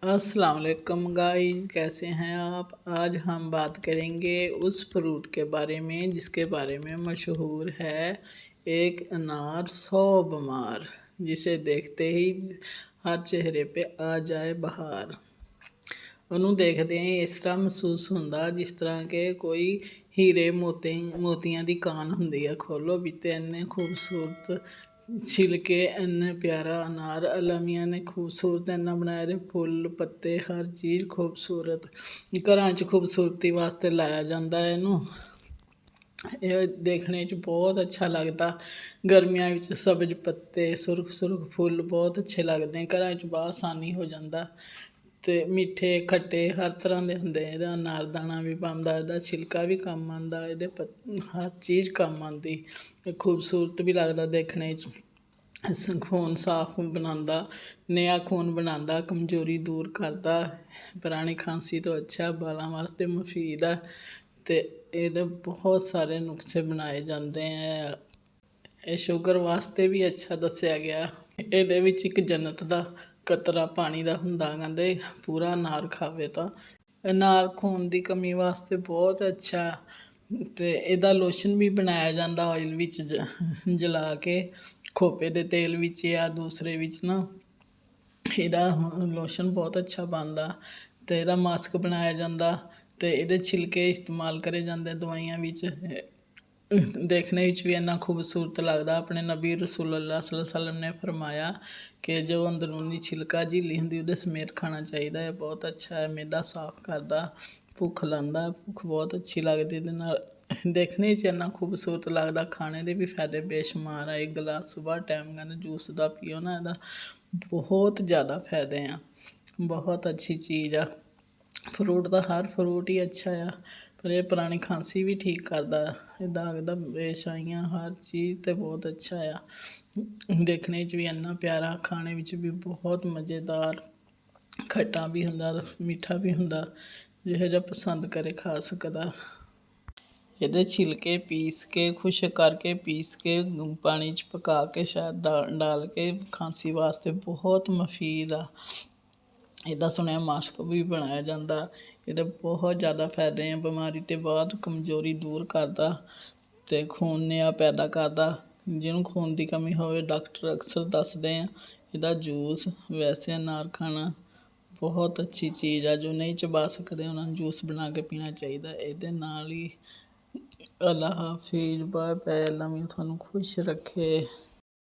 अस्सलाम वालेकुम गाइस, कैसे हैं आप। आज हम बात करेंगे उस फ्रूट के बारे में जिसके बारे में मशहूर है एक अनार 100 बीमार, जिसे देखते ही हर चेहरे पे आ जाए बहार। ਉਹਨੂੰ ਦੇਖਦੇ ਹੀ ਇਸ ਤਰ੍ਹਾਂ ਮਹਿਸੂਸ ਹੁੰਦਾ ਜਿਸ ਤਰ੍ਹਾਂ ਕਿ ਕੋਈ ਹੀਰੇ ਮੋਤੀਆਂ ਦੀ ਕਾਨ ਹੁੰਦੀ ਆ। ਖੋਲ੍ਹੋ ਵੀ ਤੇ ਇੰਨੇ ਖੂਬਸੂਰਤ ਛਿਲਕੇ, ਇੰਨੇ ਪਿਆਰਾ ਅਨਾਰ। ਅਲਾਮੀਆਂ ਨੇ ਖੂਬਸੂਰਤ ਇੰਨਾ ਬਣਾਇਆ, ਇਹਦੇ ਫੁੱਲ ਪੱਤੇ ਹਰ ਚੀਜ਼ ਖੂਬਸੂਰਤ। ਘਰਾਂ 'ਚ ਖੂਬਸੂਰਤੀ ਵਾਸਤੇ ਲਾਇਆ ਜਾਂਦਾ ਇਹਨੂੰ। ਇਹ ਦੇਖਣੇ 'ਚ ਬਹੁਤ ਅੱਛਾ ਲੱਗਦਾ। ਗਰਮੀਆਂ ਵਿੱਚ ਸਬਜ਼ ਪੱਤੇ, ਸੁਰਖ ਸੁਰਖ ਫੁੱਲ ਬਹੁਤ ਅੱਛੇ ਲੱਗਦੇ। ਘਰਾਂ 'ਚ ਆਸਾਨੀ ਹੋ ਜਾਂਦਾ ਅਤੇ ਮਿੱਠੇ ਖੱਟੇ ਹਰ ਤਰ੍ਹਾਂ ਦੇ ਹੁੰਦੇ। ਇਹਦਾ ਅਨਾਰਦਾਣਾ ਵੀ ਬਣਦਾ, ਇਹਦਾ ਛਿਲਕਾ ਵੀ ਕੰਮ ਆਉਂਦਾ, ਇਹਦੇ ਹਰ ਚੀਜ਼ ਕੰਮ ਆਉਂਦੀ। ਖੂਬਸੂਰਤ ਵੀ ਲੱਗਦਾ ਦੇਖਣੇ 'ਚ। ਖੂਨ ਸਾਫ਼ ਬਣਾਉਂਦਾ, ਨया ਖੂਨ ਬਣਾਉਂਦਾ, ਕਮਜ਼ੋਰੀ ਦੂਰ ਕਰਦਾ, ਪੁਰਾਣੀ ਖਾਂਸੀ ਤੋਂ ਅੱਛਾ, ਬਾਲਾਂ ਵਾਸਤੇ ਮੁਫੀਦ ਆ ਅਤੇ ਇਹਦੇ ਬਹੁਤ ਸਾਰੇ ਨੁਸਖੇ ਬਣਾਏ ਜਾਂਦੇ ਹੈ। ਇਹ ਸ਼ੂਗਰ ਵਾਸਤੇ ਵੀ ਅੱਛਾ ਦੱਸਿਆ ਗਿਆ। ਇਹਦੇ ਵਿੱਚ ਇੱਕ ਜੰਨਤ ਦਾ ਕਤਰਾ ਪਾਣੀ ਦਾ ਹੁੰਦਾ। ਕਹਿੰਦੇ ਪੂਰਾ ਅਨਾਰ ਖਾਵੇ ਤਾਂ ਅਨਾਰ ਖੂਨ ਦੀ ਕਮੀ ਵਾਸਤੇ ਬਹੁਤ ਅੱਛਾ। ਅਤੇ ਇਹਦਾ ਲੋਸ਼ਨ ਵੀ ਬਣਾਇਆ ਜਾਂਦਾ ਆਇਲ ਵਿੱਚ ਜਲਾ ਕੇ, ਖੋਪੇ ਦੇ ਤੇਲ ਵਿੱਚ ਜਾਂ ਦੂਸਰੇ ਵਿੱਚ ਨਾ ਇਹਦਾ ਲੋਸ਼ਨ ਬਹੁਤ ਅੱਛਾ ਬਣਦਾ। ਅਤੇ ਇਹਦਾ ਮਾਸਕ ਬਣਾਇਆ ਜਾਂਦਾ ਅਤੇ ਇਹਦੇ ਛਿਲਕੇ ਇਸਤੇਮਾਲ ਕਰੇ ਜਾਂਦੇ ਦਵਾਈਆਂ ਵਿੱਚ। ਦੇਖਣੇ ਵਿੱਚ ਵੀ ਇੰਨਾ ਖੂਬਸੂਰਤ ਲੱਗਦਾ। ਆਪਣੇ ਨਬੀ ਰਸੂਲੁੱਲਾਹ ਸੱਲੱਲਾਹੁ ਅਲੈਹਿ ਵਸੱਲਮ ਨੇ ਫਰਮਾਇਆ ਕਿ ਜੋ ਅੰਦਰੂਨੀ ਛਿਲਕਾ ਝਿੱਲੀ ਹੁੰਦੀ ਉਹਦੇ ਸਮੇਤ ਖਾਣਾ ਚਾਹੀਦਾ ਹੈ। ਬਹੁਤ ਅੱਛਾ ਹੈ, ਮਿਹਦਾ ਸਾਫ਼ ਕਰਦਾ, ਭੁੱਖ ਲਾਉਂਦਾ, ਭੁੱਖ ਬਹੁਤ ਅੱਛੀ ਲੱਗਦੀ ਇਹਦੇ ਨਾਲ। ਦੇਖਣੇ 'ਚ ਇੰਨਾ ਖੂਬਸੂਰਤ ਲੱਗਦਾ, ਖਾਣੇ ਦੇ ਵੀ ਫਾਇਦੇ ਬੇਸ਼ੁਮਾਰ ਆ। ਇੱਕ ਗਲਾਸ ਸੁਬਾਹ ਟਾਈਮ ਕਹਿੰਦੇ ਜੂਸ ਦਾ ਪੀਓ ਨਾ, ਇਹਦਾ ਬਹੁਤ ਜ਼ਿਆਦਾ ਫਾਇਦੇ ਆ। ਬਹੁਤ ਅੱਛੀ ਚੀਜ਼ ਆ। ਫਰੂਟ ਦਾ ਹਰ ਫਰੂਟ ਹੀ ਅੱਛਾ ਆ, ਪਰ ਇਹ ਪੁਰਾਣੀ ਖਾਂਸੀ ਵੀ ਠੀਕ ਕਰਦਾ। ਇਹ ਦਾਗ ਦਾ ਬੇਸ਼ਾਈਆਂ ਹਰ ਚੀਜ਼ 'ਤੇ ਬਹੁਤ ਅੱਛਾ ਆ। ਦੇਖਣੇ 'ਚ ਵੀ ਇੰਨਾ ਪਿਆਰਾ, ਖਾਣੇ ਵਿੱਚ ਵੀ ਬਹੁਤ ਮਜ਼ੇਦਾਰ। ਖੱਟਾ ਵੀ ਹੁੰਦਾ, ਮਿੱਠਾ ਵੀ ਹੁੰਦਾ, ਜਿਹੋ ਜਿਹਾ ਪਸੰਦ ਕਰੇ ਖਾ ਸਕਦਾ। ਇਹਦੇ ਛਿਲਕੇ ਪੀਸ ਕੇ, ਖੁਸ਼ਕ ਕਰਕੇ ਪੀਸ ਕੇ, ਪਾਣੀ 'ਚ ਪਕਾ ਕੇ ਸ਼ਹਿਦ ਡਾਲ ਕੇ ਖਾਂਸੀ ਵਾਸਤੇ ਬਹੁਤ ਮੁਫੀਦ ਆ। ਇਹਦਾ ਸੁਣਿਆ ਮਾਸਕ ਵੀ ਬਣਾਇਆ ਜਾਂਦਾ। ਇਹਦੇ ਬਹੁਤ ਜ਼ਿਆਦਾ ਫਾਇਦੇ ਆ। ਬਿਮਾਰੀ ਤੋਂ ਬਾਅਦ ਕਮਜ਼ੋਰੀ ਦੂਰ ਕਰਦਾ ਅਤੇ ਖੂਨ ਨया ਪੈਦਾ ਕਰਦਾ। ਜਿਹਨੂੰ ਖੂਨ ਦੀ ਕਮੀ ਹੋਵੇ ਡਾਕਟਰ ਅਕਸਰ ਦੱਸਦੇ ਆ ਇਹਦਾ ਜੂਸ। ਵੈਸੇ ਅਨਾਰ ਖਾਣਾ ਬਹੁਤ ਅੱਛੀ ਚੀਜ਼ ਆ। ਜੋ ਨਹੀਂ ਚਬਾ ਸਕਦੇ ਉਹਨਾਂ ਨੂੰ ਜੂਸ ਬਣਾ ਕੇ ਪੀਣਾ ਚਾਹੀਦਾ। ਇਹਦੇ ਨਾਲ ਹੀ ਅੱਲਾ ਹਾਫਿਜ਼, ਬਾਏ ਬਾਏ। ਅੱਲਾ ਮੀਆਂ ਤੁਹਾਨੂੰ ਖੁਸ਼ ਰੱਖੇ।